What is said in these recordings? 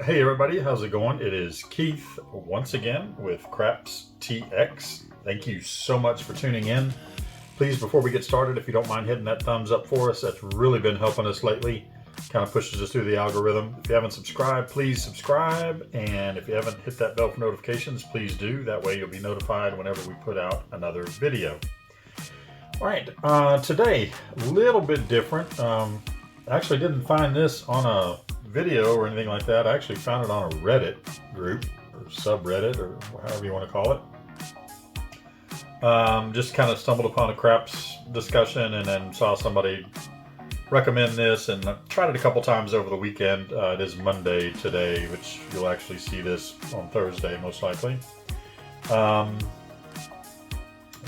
Hey everybody, how's it going? It is Keith once again with Craps TX. Thank you so much for tuning in. Please, before we get started, if you don't mind hitting that thumbs up for us, that's really been helping us lately. Kind of pushes us through the algorithm. If you haven't subscribed, please subscribe. And if you haven't hit that bell for notifications, please do. That way you'll be notified whenever we put out another video. All right, today, a little bit different. I actually didn't find this on a video or anything like that. I actually found it on a Reddit group or subreddit or however you want to call it. Just kind of stumbled upon a craps discussion and then saw somebody recommend this, and I tried it a couple times over the weekend. It is Monday today, which you'll actually see this on Thursday most likely.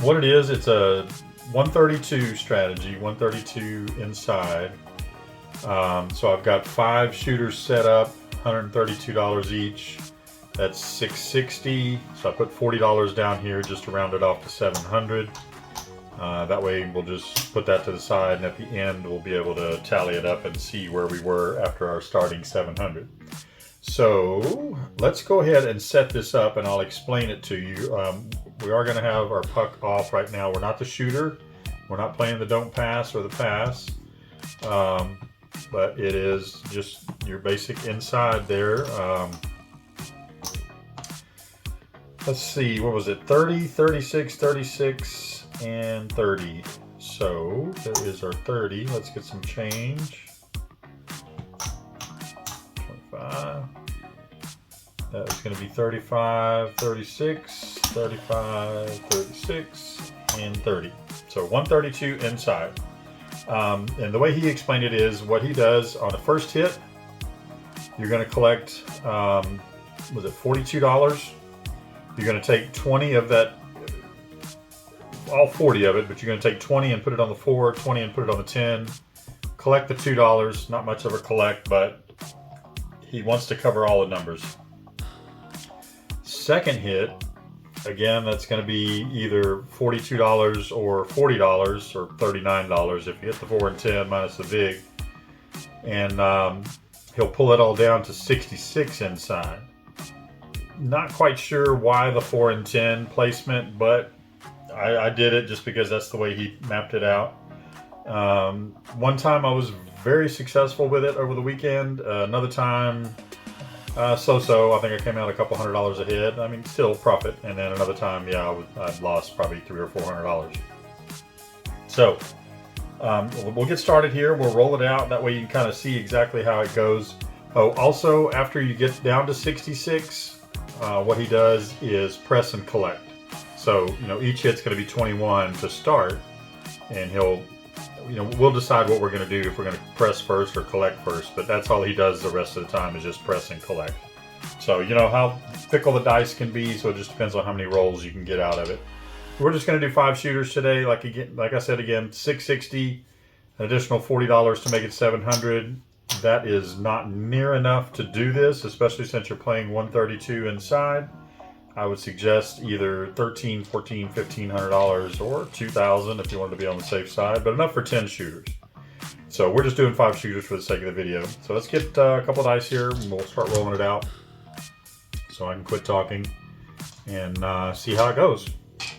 What it is, it's a 132 strategy, 132 inside. So I've got 5 shooters set up, $132 each. That's $660. So I put $40 down here just to round it off to $700. That way we'll just put that to the side, and at the end we'll be able to tally it up and see where we were after our starting 700. So let's go ahead and set this up and I'll explain it to you. We are going to have our puck off right now. We're not the shooter. We're not playing the don't pass or the pass. But it is just your basic inside there. Let's see, what was it? 30, 36, 36, and 30. So there is our 30. Let's get some change. 25. That is going to be 35, 36, 35, 36, and 30. So 132 inside. And the way he explained it is, what he does on the first hit, you're going to collect, was it $42? You're going to take 20 of that, all 40 of it, but you're going to take 20 and put it on the 4, 20 and put it on the 10, collect the $2, not much of a collect, but he wants to cover all the numbers. Second hit, again, that's going to be either $42 or $40 or $39 if you hit the 4 and 10 minus the VIG. And he'll pull it all down to 66 inside. Not quite sure why the 4 and 10 placement, but I did it just because that's the way he mapped it out. One time I was very successful with it over the weekend. Another time, so-so. I think I came out a couple $100 ahead. I mean, still profit. And then another time, yeah, I'd lost probably $300 or $400. So we'll get started here. We'll roll it out. That way you can kind of see exactly how it goes. Oh, also, after you get down to 66, what he does is press and collect. So, each hit's going to be 21 to start, and he'll, we'll decide what we're going to do, if we're going to press first or collect first, but that's all he does the rest of the time is just press and collect. So, you know how fickle the dice can be, so it just depends on how many rolls you can get out of it. We're just going to do 5 shooters today. Like I said again, $660, an additional $40 to make it $700. That is not near enough to do this, especially since you're playing 132 inside. I would suggest either $1,300, $1,400, $1,500 or $2,000 if you wanted to be on the safe side, but enough for 10 shooters. So we're just doing 5 shooters for the sake of the video. So let's get a couple dice here and we'll start rolling it out so I can quit talking and see how it goes.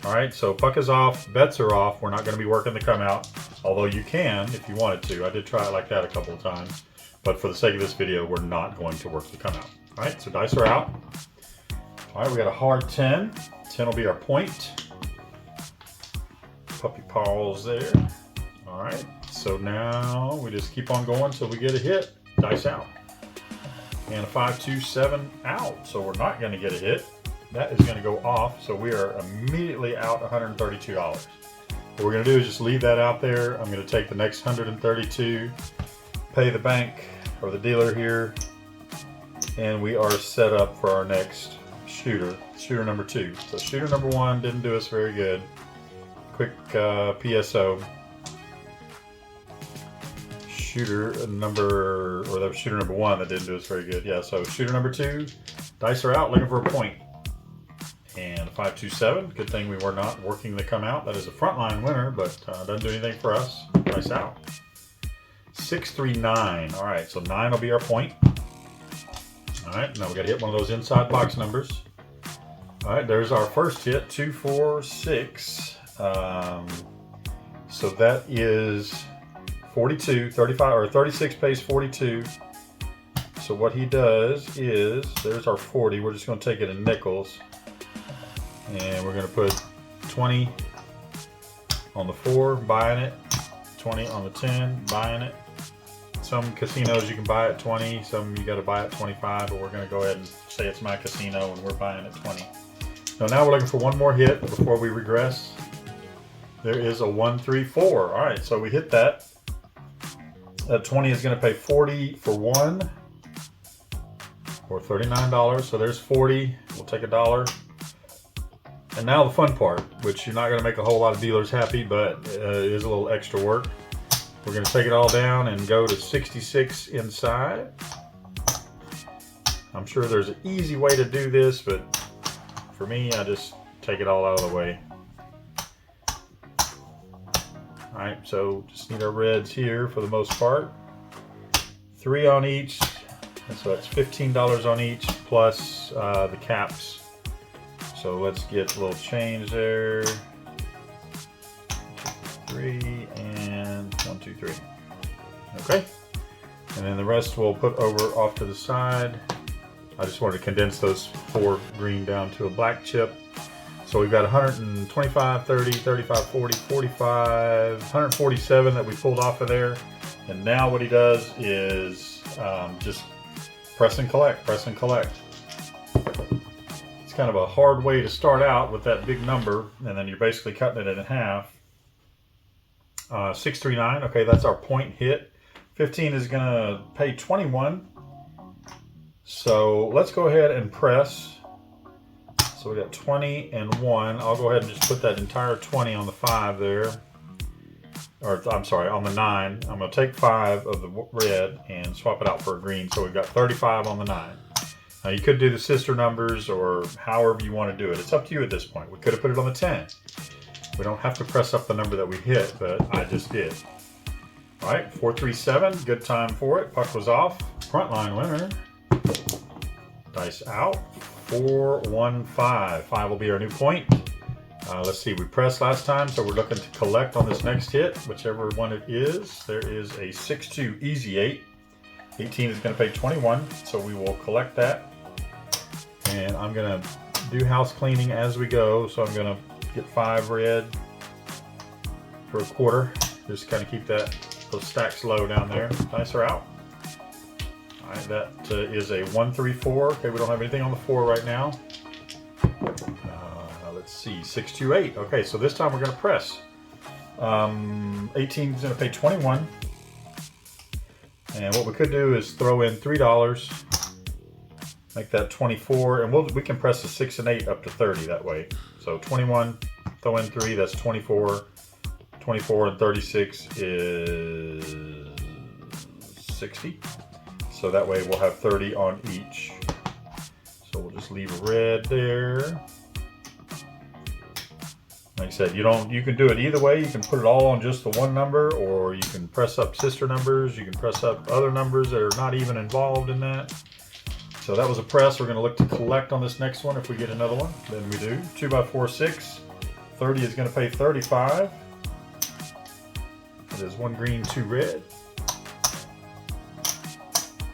All right, so puck is off, bets are off. We're not going to be working the come out, although you can if you wanted to. I did try it like that a couple of times, but for the sake of this video, we're not going to work the come out. All right, so dice are out. All right, we got a hard 10. 10 will be our point. Puppy paws there. All right, so now we just keep on going until we get a hit. Dice out. And a 5, 2, 7 out. So we're not going to get a hit. That is going to go off. So we are immediately out $132. What we're going to do is just leave that out there. I'm going to take the next 132, pay the bank or the dealer here, and we are set up for our next shooter number 2. So shooter number 1 didn't do us very good. Quick PSO. Shooter number 1 that didn't do us very good. Yeah, so shooter number 2, dice are out, looking for a point. And a 5, 2, 7. Good thing we were not working the come out. That is a frontline winner, but doesn't do anything for us. Dice out. 6, 3, 9. All right, so 9 will be our point. All right, now we got to hit one of those inside box numbers. All right, there's our first hit, 2, 4, 6. So that is 42, 35, or 36 pays 42. So what he does is, there's our 40. We're just going to take it in nickels. And we're going to put 20 on the 4, buying it. 20 on the 10, buying it. Some casinos you can buy at 20, some you got to buy at 25, but we're going to go ahead and say it's my casino and we're buying at 20. So now we're looking for one more hit before we regress. There is a 1, 3, 4. All right, so we hit that. That 20 is going to pay 40 for 1, or $39. So there's 40. We'll take $1. And now the fun part, which you're not going to make a whole lot of dealers happy, but it is a little extra work. We're going to take it all down and go to 66 inside. I'm sure there's an easy way to do this, but for me, I just take it all out of the way. All right, so just need our reds here for the most part. 3 on each, and so that's $15 on each plus the caps. So let's get a little change there. 3 and 1, 2, 3. Okay, and then the rest we'll put over off to the side. I just wanted to condense those 4 green down to a black chip. So we've got 125, 30, 35, 40, 45, 147 that we pulled off of there. And now what he does is just press and collect, press and collect. It's kind of a hard way to start out with that big number, and then you're basically cutting it in half. 639, okay, that's our point hit. 15 is gonna pay 21. So let's go ahead and press. So we got 20 and 1. I'll go ahead and just put that entire 20 on the 5 there. Or I'm sorry, on the 9. I'm gonna take 5 of the red and swap it out for a green. So we've got 35 on the 9. Now you could do the sister numbers or however you want to do it. It's up to you at this point. We could have put it on the 10. We don't have to press up the number that we hit, but I just did. All right, 437, good time for it. Puck was off. Frontline winner. Dice out. 415. 5 will be our new point. Let's see, we pressed last time, so we're looking to collect on this next hit, whichever one it is. There is a 6-2 easy 8. 18 is going to pay 21, so we will collect that. And I'm going to do house cleaning as we go, so I'm going to get 5 red for a quarter. Just kind of keep those stacks low down there. Dice are out. All right, that is a 1, 3, 4. Okay, we don't have anything on the 4 right now. Let's see, 6, 2, 8. Okay, so this time we're going to press. 18 is going to pay 21. And what we could do is throw in $3, make that 24, and we can press the 6 and 8 up to 30 that way. So 21, throw in 3, that's 24. 24 and 36 is 60. So that way we'll have 30 on each. So we'll just leave a red there. Like I said, you can do it either way. You can put it all on just the one number, or you can press up sister numbers. You can press up other numbers that are not even involved in that. So that was a press. We're going to look to collect on this next one if we get another one. Then we do. 2 by 4, 6. 30 is going to pay 35. It is 1 green, 2 red.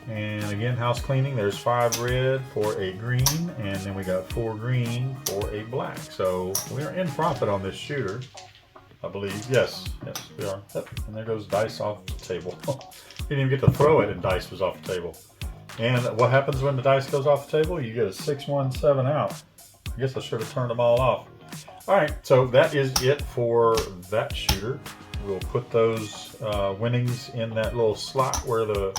And again, house cleaning. There's 5 red for a green, and then we got 4 green for a black. So we are in profit on this shooter, I believe. Yes, we are. Yep. And there goes dice off the table. Didn't even get to throw it, and dice was off the table. And what happens when the dice goes off the table? You get a 6, 1, 7 out. I guess I should have turned them all off. All right, so that is it for that shooter. We'll put those winnings in that little slot where the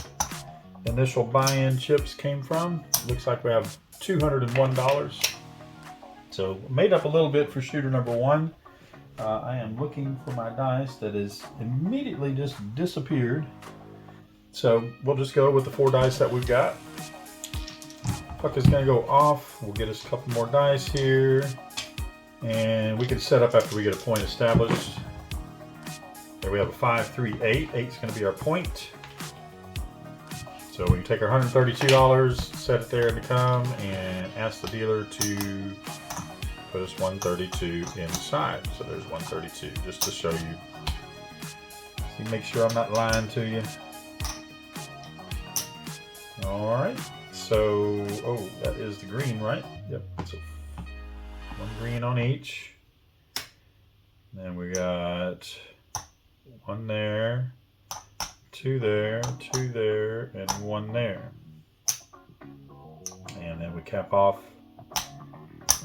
initial buy-in chips came from. Looks like we have $201. So made up a little bit for shooter number 1. I am looking for my dice that is immediately just disappeared. So we'll just go with the 4 dice that we've got. Puck is going to go off. We'll get us a couple more dice here. And we can set up after we get a point established. There we have a 5, 3, 8. 8 is going to be our point. So we can take our $132, set it there in the come, and ask the dealer to put us 132 inside. So there's 132, just to show you. See, make sure I'm not lying to you. All right. So, oh, that is the green, right? Yep. So one green on each. Then we got one there, two there, and one there. And then we cap off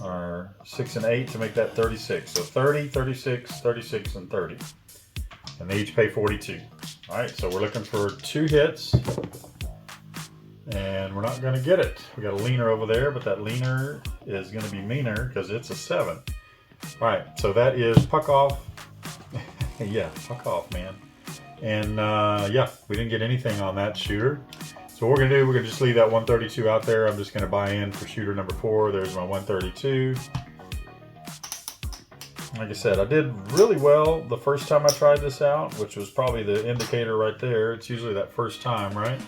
our 6 and 8 to make that 36. So 30, 36, 36, and 30. And they each pay 42. All right, so we're looking for 2 hits. And we're not going to get it. We got a leaner over there, but that leaner is going to be meaner because it's a 7. All right, so that is puck off. Yeah, puck off, man. And yeah, we didn't get anything on that shooter. So what we're going to do, we're going to just leave that 132 out there. I'm just going to buy in for shooter number 4. There's my 132. Like I said, I did really well the first time I tried this out, which was probably the indicator right there. It's usually that first time, right?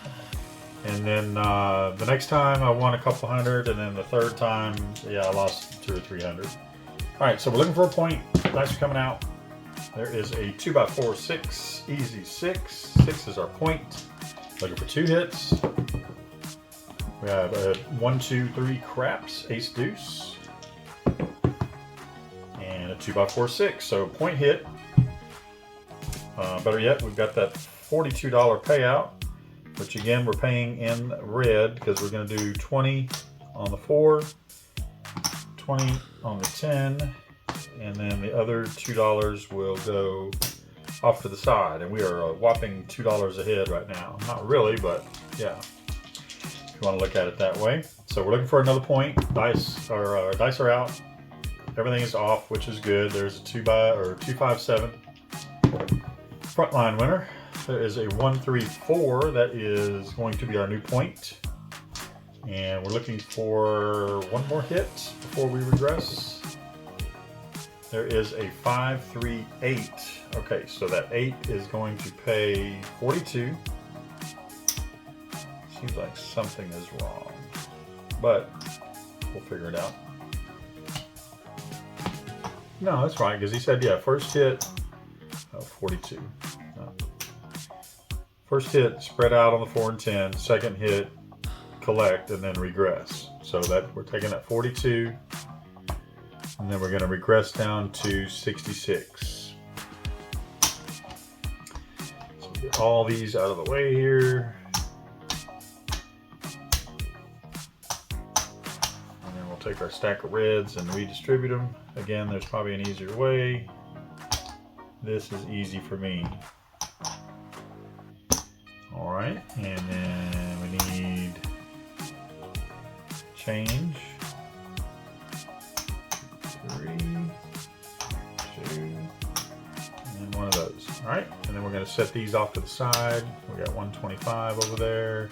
And then the next time I won a couple hundred, and then the third time, yeah, I lost 200 or 300. All right, so we're looking for a point. Dice are coming out. There is a 2x4 6, easy 6. 6 is our point. Looking for 2 hits. We have a 1, 2, 3 craps, ace deuce, and a 2x4 6. So point hit. Better yet, we've got that $42 payout, which again we're paying in red because we're going to do 20 on the 4, 20 on the 10, and then the other $2 will go off to the side, and we are a whopping $2 ahead right now. Not really, but yeah, if you want to look at it that way. So we're looking for another point. Dice are out. Everything is off, which is good. There's a 257 front line winner. There is a 134 that is going to be our new point. And we're looking for one more hit before we regress. There is a 538. Okay, so that 8 is going to pay 42. Seems like something is wrong, but we'll figure it out. No, that's right, because he said, yeah, first hit, 42. No. First hit, spread out on the 4 and 10. Second hit, collect, and then regress. So that we're taking that 42, and then we're going to regress down to 66. So get all these out of the way here. And then we'll take our stack of reds and redistribute them. Again, there's probably an easier way. This is easy for me. All right, and then we need change. 3, 2, and one of those. All right, and then we're going to set these off to the side. We got 125 over there.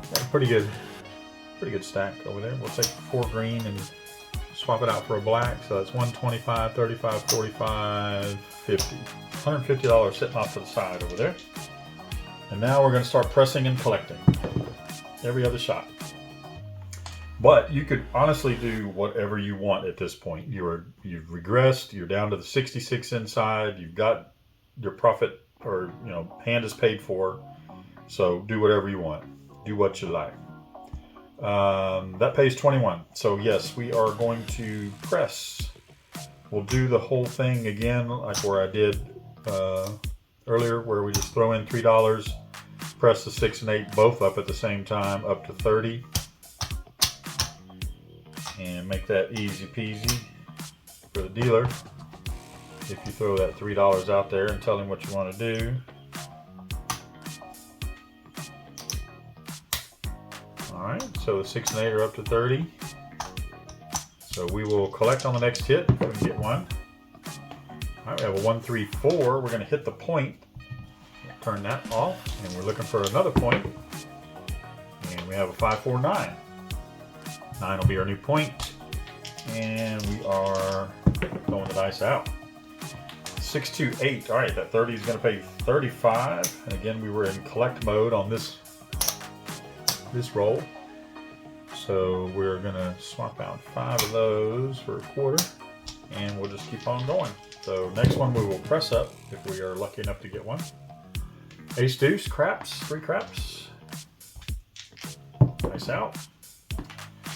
Got a pretty good stack over there. We'll take 4 green and swap it out for a black. So that's 125, 35, 45, 50. $150 sitting off to the side over there. And now we're going to start pressing and collecting every other shot. But you could honestly do whatever you want at this point. You've regressed. You're down to the 66 inside. You've got your profit, or hand is paid for. So do whatever you want. Do what you like. That pays 21. So yes, we are going to press. We'll do the whole thing again, like where I did earlier, where we just throw in $3, press the 6 and 8 both up at the same time, up to 30. And make that easy peasy for the dealer. If you throw that $3 out there and tell him what you want to do. Alright, so the 6 and 8 are up to 30. So we will collect on the next hit if we can get one. Alright, we have a 134. We're going to hit the point. Turn that off. And we're looking for another point. And we have a 549. 9 will be our new point, and we are throwing the dice out. 6, 2, 8. All right, that 30 is going to pay 35. And again, we were in collect mode on this roll. So we're going to swap out 5 of those for a quarter. And we'll just keep on going. So next one we will press up if we are lucky enough to get one. Ace deuce, craps, 3 craps. Nice out.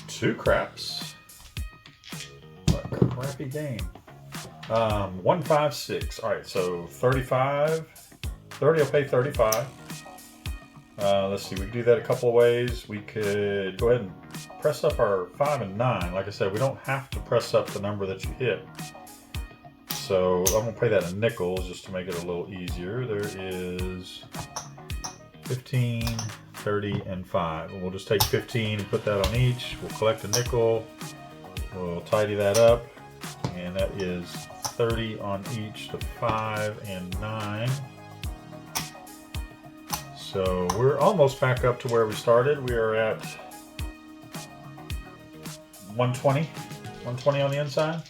2 craps. What a crappy game. 1, 5, 6. All right, so 35. 30 will pay 35. Let's see, we can do that a couple of ways. We could go ahead and press up our 5 and 9. Like I said, we don't have to press up the number that you hit. So I'm gonna pay that in nickels just to make it a little easier. There is 15, 30, and 5. And we'll just take 15 and put that on each. We'll collect a nickel. We'll tidy that up. And that is 30 on each, the 5 and 9. So we're almost back up to where we started. We are at 120. 120 on the inside.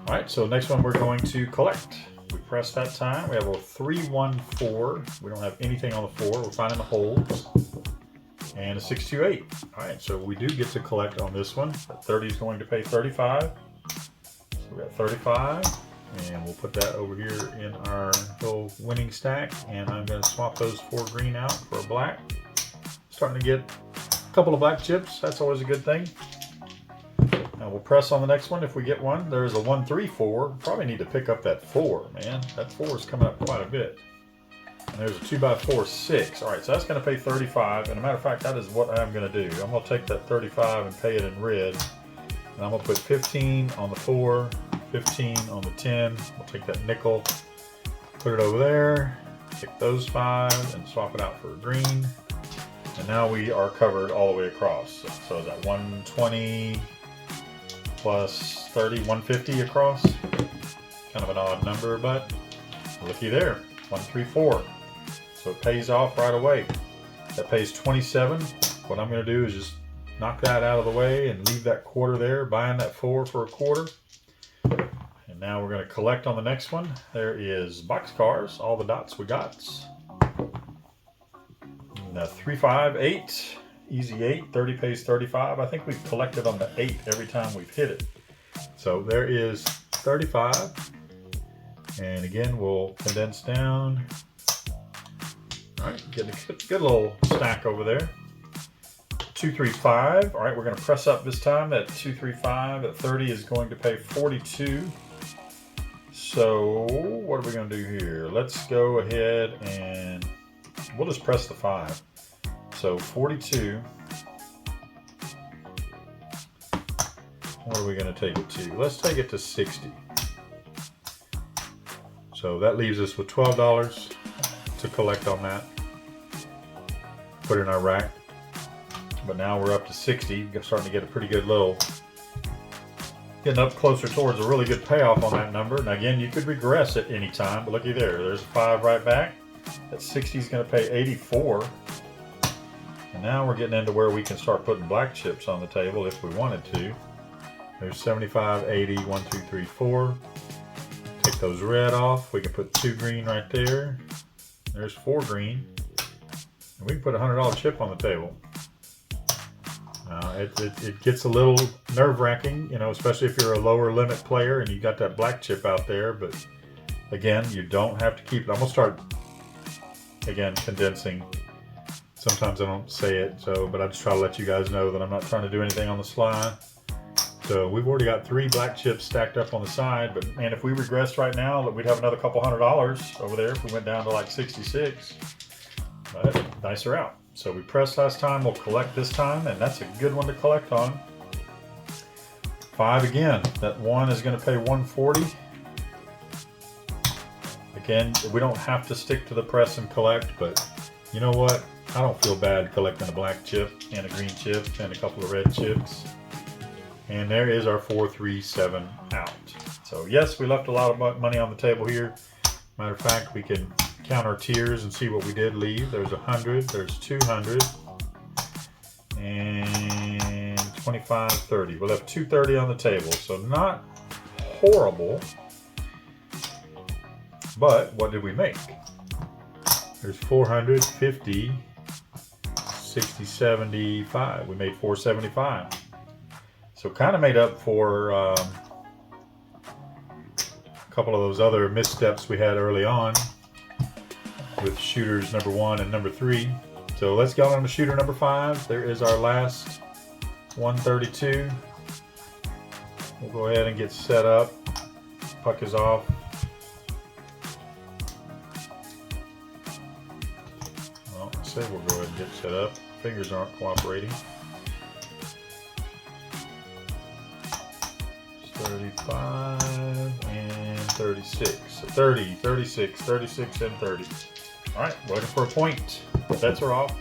All right, so next one we're going to collect. We press that time. We have a 3, 1, 4. We don't have anything on the 4. We're finding the holes. And a 6, 2, 8. All right, so we do get to collect on this one. That 30 is going to pay 35. So we got 35. And we'll put that over here in our little winning stack. And I'm going to swap those 4 green out for a black. Starting to get a couple of black chips. That's always a good thing. Now we'll press on the next one if we get one. There's a 1, 3, 4. Probably need to pick up that 4, man. That 4 is coming up quite a bit. And there's a 2 by 4, 6. All right, so that's going to pay 35. And a matter of fact, that is what I'm going to do. I'm going to take that 35 and pay it in red. And I'm going to put 15 on the 4, 15 on the 10. We'll take that nickel, put it over there, take those 5 and swap it out for a green. And now we are covered all the way across. So is that 120 plus 30, 150 across? Kind of an odd number, but looky there, 1, 3, 4. So it pays off right away. That pays 27. What I'm going to do is just knock that out of the way and leave that quarter there, buying that 4 for a quarter. And now we're going to collect on the next one. There is boxcars, all the dots we got. And 3, 5, 8. Easy 8, 30 pays 35. I think we've collected on the 8 every time we've hit it. So there is 35. And again, we'll condense down. All right, getting a good little stack over there. 2, 3, 5. All right, we're going to press up this time. That 2, 3, 5 at 30 is going to pay 42. So what are we going to do here? Let's go ahead and we'll just press the 5. So 42, what are we going to take it to? Let's take it to 60. So that leaves us with $12 to collect on that. Put it in our rack. But now we're up to 60. We're starting to get a pretty good little, getting up closer towards a really good payoff on that number. And again, you could regress at any time, but looky there. There's a 5 right back. That 60 is going to pay 84. And now we're getting into where we can start putting black chips on the table if we wanted to. There's 75, 80, 1, 2, 3, 4. Take those red off. We can put 2 green right there. There's 4 green. And we can put a $100 chip on the table. It gets a little nerve-wracking, you know, especially if you're a lower limit player and you got that black chip out there. But again, you don't have to keep it. I'm going to start, again, condensing. Sometimes I don't say it, but I just try to let you guys know that I'm not trying to do anything on the sly. So we've already got 3 black chips stacked up on the side, but man, if we regressed right now, we'd have another couple $100 over there if we went down to like 66. But nicer out. So we pressed last time, we'll collect this time, and that's a good one to collect on. 5 again. That 1 is going to pay 140. Again, we don't have to stick to the press and collect, but you know what? I don't feel bad collecting a black chip and a green chip and a couple of red chips. And there is our 4, 3, 7 out. So yes, we left a lot of money on the table here. Matter of fact, we can count our tiers and see what we did leave. There's 100, there's 200, and 25, 30. We'll have 230 on the table, so not horrible. But what did we make? There's 450, 60, 75. We made 475. So kind of made up for a couple of those other missteps we had early on with shooters number 1 and number 3. So let's go on to shooter number 5. There is our last 132. We'll go ahead and get set up. Puck is off. Well, I say we'll go ahead and get set up. Fingers aren't cooperating. 35 and 36. So 30, 36, 36, and 30. All right, looking for a point. Bets are off.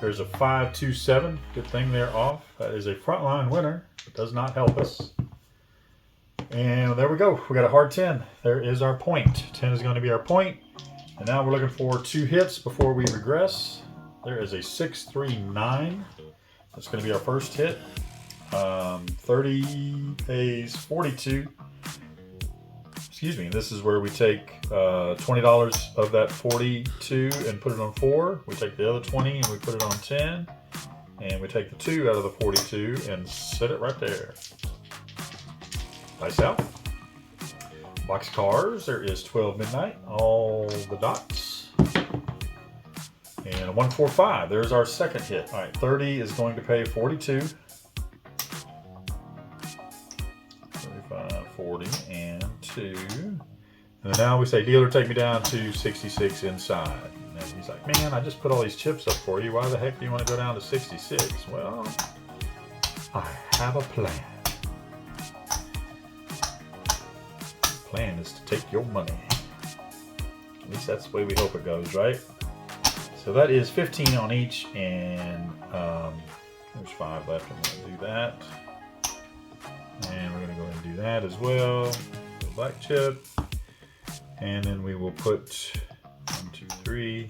There's a 5-2-7. Good thing they're off. That is a frontline winner. It does not help us. And there we go. We got a hard 10. There is our point. 10 is going to be our point. And now we're looking for 2 hits before we regress. There is a 6-3-9. That's going to be our first hit. 30 pays 42. Excuse me. This is where we take $20 of that 42 and put it on 4. We take the other 20 and we put it on 10. And we take the 2 out of the 42 and set it right there. Dice out. Box cars. There is 12 midnight. All the dots. And a 145. There's our second hit. All right, 30 is going to pay 42. 35, 40, and 2. And now we say, dealer, take me down to 66 inside. And he's like, man, I just put all these chips up for you. Why the heck do you want to go down to 66? Well, I have a plan. The plan is to take your money. At least that's the way we hope it goes, right? So that is 15 on each, and there's 5 left. I'm going to do that. And we're going to go ahead and do that as well. Black chip. And then we will put 1, 2, 3.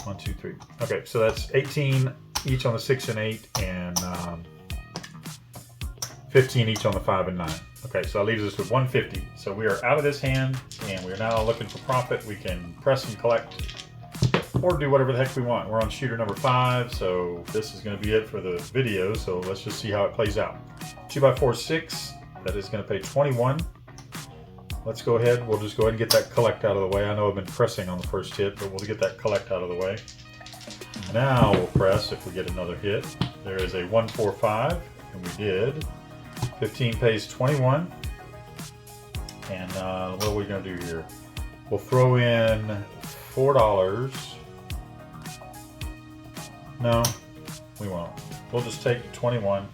1, 2, 3. Okay, so that's 18 each on the 6 and 8, and 15 each on the 5 and 9. Okay, so that leaves us with 150. So we are out of this hand, and we are now looking for profit. We can press and collect, or do whatever the heck we want. We're on shooter number 5, so this is going to be it for the video. So let's just see how it plays out. 2x4 6. That is going to pay 21. Let's go ahead. We'll just go ahead and get that collect out of the way. I know I've been pressing on the first hit, but we'll get that collect out of the way. Now we'll press if we get another hit. There is a 145, and we did. 15 pays 21. And what are we going to do here? We'll throw in $4. No, we won't. We'll just take 21.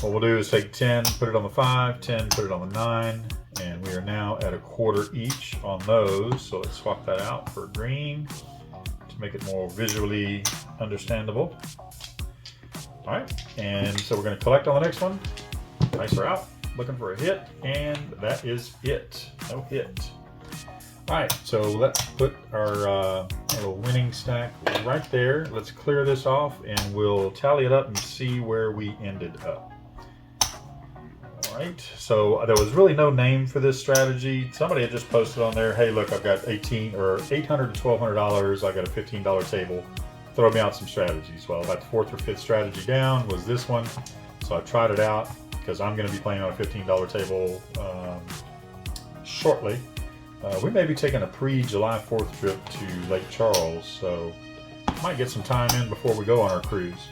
What we'll do is take 10, put it on the 5, 10, put it on the 9, and we are now at a quarter each on those. So let's swap that out for green to make it more visually understandable. All right, and so we're going to collect on the next one. Dice are out, looking for a hit, and that is it. No hit. All right, so let's put our little winning stack right there. Let's clear this off, and we'll tally it up and see where we ended up. All right, so there was really no name for this strategy. Somebody had just posted on there, hey, look, I've got $800 to $1,200. I got a $15 table. Throw me out some strategies. Well, that 4th or 5th strategy down was this one. So I tried it out because I'm going to be playing on a $15 table shortly. We may be taking a pre-July 4th trip to Lake Charles, so might get some time in before we go on our cruise.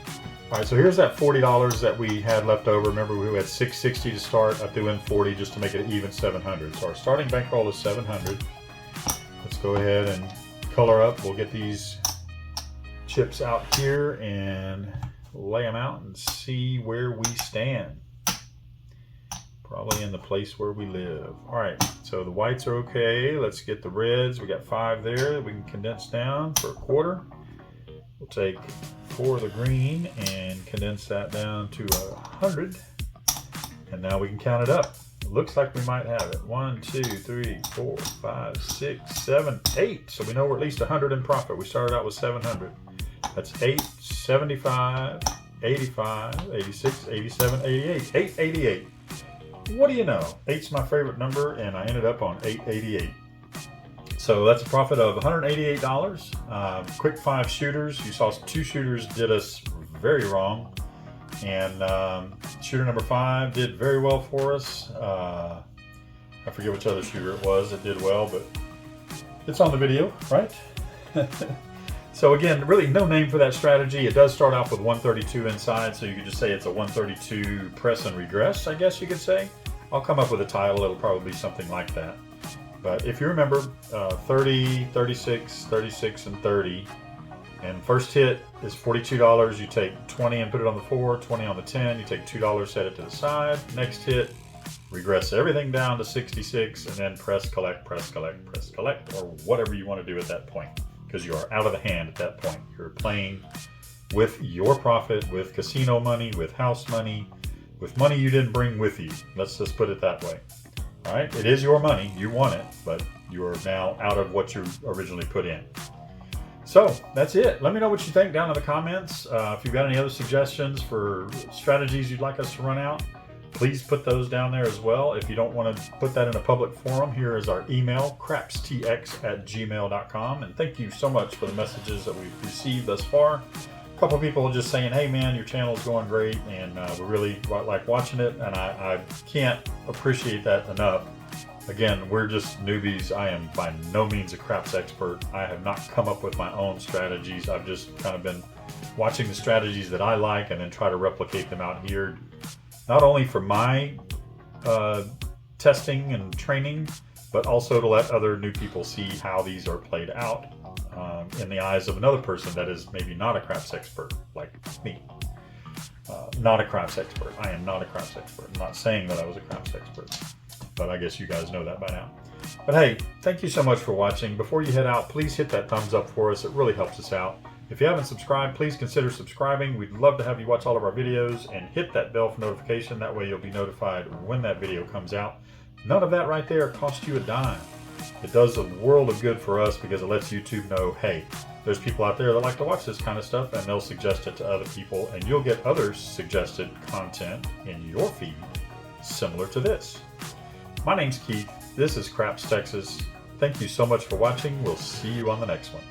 All right, so here's that $40 that we had left over. Remember, we had $660 to start. I threw in 40 just to make it even 700. So our starting bankroll is 700. Let's go ahead and color up. We'll get these chips out here and lay them out and see where we stand. Probably in the place where we live. All right, so the whites are okay. Let's get the reds. We got 5 there that we can condense down for a quarter. We'll take 4 of the green and condense that down to 100. And now we can count it up. It looks like we might have it. 1, 2, 3, 4, 5, 6, 7, 8. So we know we're at least 100 in profit. We started out with 700. That's 8, 75, 85, 86, 87, 88. 888. what do you know? 8's my favorite number, and I ended up on 888. So that's a profit of $188. Quick 5 shooters. You saw 2 shooters did us very wrong. And shooter number 5 did very well for us. I forget which other shooter it was that did well, but it's on the video, right? So again, really no name for that strategy. It does start off with 132 inside, so you could just say it's a 132 press and regress, I guess you could say. I'll come up with a title. It'll probably be something like that. But if you remember, 30, 36, 36, and 30, and first hit is $42. You take 20 and put it on the 4, 20 on the 10. You take $2, set it to the side. Next hit, regress everything down to 66, and then press, collect, press, collect, press, collect, or whatever you want to do at that point, because you are out of the hand at that point. You're playing with your profit, with casino money, with house money, with money you didn't bring with you. Let's just put it that way. All right, it is your money, you won it, but you are now out of what you originally put in. So that's it. Let me know what you think down in the comments. If you've got any other suggestions for strategies you'd like us to run out, please put those down there as well. If you don't want to put that in a public forum, here is our email, crapstx@gmail.com. And thank you so much for the messages that we've received thus far. A couple people just saying, hey man, your channel is going great, and we really like watching it, and I can't appreciate that enough. Again, we're just newbies. I am by no means a craps expert. I have not come up with my own strategies. I've just kind of been watching the strategies that I like and then try to replicate them out here, not only for my testing and training, but also to let other new people see how these are played out in the eyes of another person that is maybe not a craps expert like me. Not a craps expert. I am not a craps expert. I'm not saying that I was a craps expert, but I guess you guys know that by now. But hey, thank you so much for watching. Before you head out, please hit that thumbs up for us. It really helps us out. If you haven't subscribed, please consider subscribing. We'd love to have you watch all of our videos, and hit that bell for notification. That way you'll be notified when that video comes out. None of that right there costs you a dime. It does a world of good for us because it lets YouTube know, hey, there's people out there that like to watch this kind of stuff, and they'll suggest it to other people, and you'll get other suggested content in your feed similar to this. My name's Keith. This is Craps Texas. Thank you so much for watching. We'll see you on the next one.